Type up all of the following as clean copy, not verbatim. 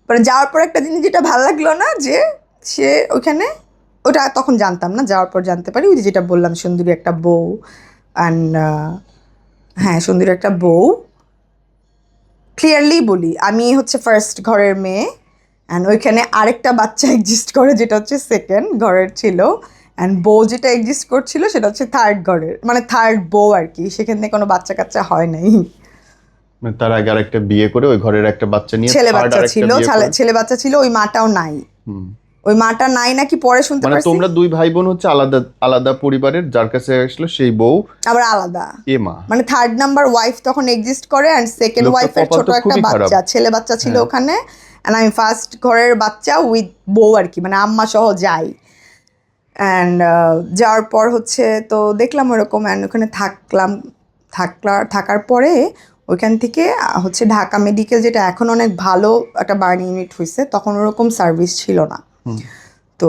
পরে যাওয়ার পর একটা জিনিস যেটা ভালো লাগলো না, যে সে ওইখানে, ওটা তখন জানতাম না, যাওয়ার পর জানতে পারি ওই যে যেটা বললাম সুন্দরী একটা বউ। অ্যান্ড হ্যাঁ, সুন্দরী একটা বউ। ক্লিয়ারলি বলি, আমি হচ্ছে ফার্স্ট ঘরের মেয়ে, অ্যান্ড ওইখানে আরেকটা বাচ্চা এক্সিস্ট করে যেটা হচ্ছে সেকেন্ড ঘরের ছিল, অ্যান্ড বউ যেটা এক্সিস্ট করছিল সেটা হচ্ছে থার্ড ঘরের, মানে থার্ড বউ আর কি। সেখান থেকে কোনো বাচ্চা কাচ্চা হয় নাই। মানে তার আগে আরেকটা বিয়ে করে ওই ঘরের একটা বাচ্চা নিয়ে ছেলে third বাচ্চা আরেকটা ছিল, বিয়ে করে। ছেলে বাচ্চা ছিল, ওই মাটাও নাই। ওই মাটা নাই নাকি পরে শুনতে মানে পারছি। তোমরা দুই ভাই বোন হচ্ছে আলাদা আলাদা পরিবারের, যার কাছে আসলো সেই বউ আবার আলাদা, এ মা। মানে থার্ড নাম্বার ওয়াইফ তখন এক্সিস্ট করে, অ্যান্ড সেকেন্ড লোকটার ওয়াইফের কপাল ছোট তো একটা খুবই খারাপ। বাচ্চা, ছেলে বাচ্চা ছিল হ্যাঁ। ওখানে। অ্যান্ড আমি ফার্স্ট ঘরের বাচ্চা উইথ বউ আর কি, মানে আম্মা সহ যাই। অ্যান্ড যাওয়ার পর হচ্ছে তো দেখলাম ওরকম, অ্যান্ড ওখানে থাকার পরে ওইখান থেকে হচ্ছে ঢাকা মেডিকেল, যেটা এখন অনেক ভালো একটা বার্ন ইউনিট হয়েছে, তখন ওরকম সার্ভিস ছিল না। তো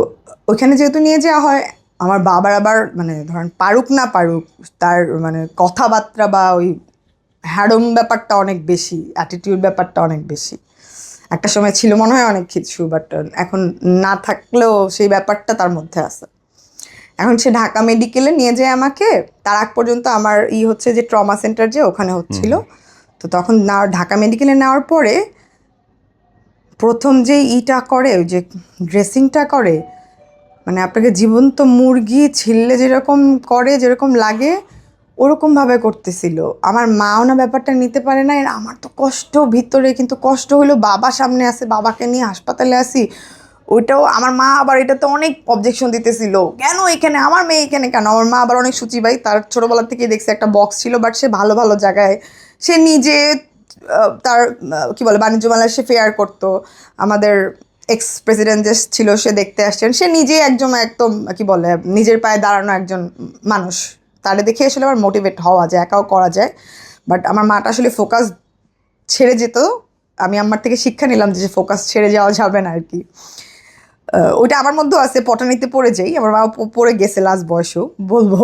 ওইখানে যেহেতু নিয়ে যাওয়া হয়, আমার বাবার আবার মানে ধরেন পারুক না পারুক, তার মানে কথাবার্তা বা ওই হ্যাডম ব্যাপারটা অনেক বেশি, অ্যাটিটিউড ব্যাপারটা অনেক বেশি। একটা সময় ছিল মনে হয় অনেক কিছু, বাট এখন না থাকলেও সেই ব্যাপারটা তার মধ্যে আছে। এখন সে ঢাকা মেডিকেলে নিয়ে যায় আমাকে, তার আগ পর্যন্ত আমার হচ্ছে যে ট্রমা সেন্টার যে ওখানে হচ্ছিল। তো তখন ঢাকা মেডিকেলে নেওয়ার পরে প্রথম যে করে, ওই যে ড্রেসিংটা করে, মানে আপনাকে জীবন্ত মুরগি ছিললে যেরকম করে, যেরকম লাগে ওরকমভাবে করতেছিল। আমার মাও না ব্যাপারটা নিতে পারে না, আর আমার তো কষ্ট ভিতরে, কিন্তু কষ্ট হইলো বাবা সামনে আসে, বাবাকে নিয়ে হাসপাতালে আসি। ওইটাও আমার মা আবার এটাতে অনেক অবজেকশন দিতেছিল, কেন এখানে আমার মেয়ে এখানে কেন। আমার মা আবার অনেক সূচিবাই, তার ছোটোবেলা থেকে দেখছে একটা বক্স ছিল, বাট সে ভালো ভালো জায়গায় সে নিজে তার কি বলে বাণিজ্য মেলায় সে ফেয়ার করতো। আমাদের এক্স প্রেসিডেন্ট যে ছিল সে দেখতে আসছেন, সে নিজেই একদম কি বলে নিজের পায়ে দাঁড়ানো একজন মানুষ। তারে দেখে আসলে আমার মোটিভেট হওয়া যায়, একাও করা যায়। বাট আমার মাটা আসলে ফোকাস ছেড়ে যেত। আমি আমার থেকে শিক্ষা নিলাম যে ফোকাস ছেড়ে যাওয়া যাবে না আর কি। ওইটা আমার মধ্যেও আছে, পটানিতে পড়ে যাই, আমার মা পড়ে গেছে লাস্ট বয়সেও বলবো।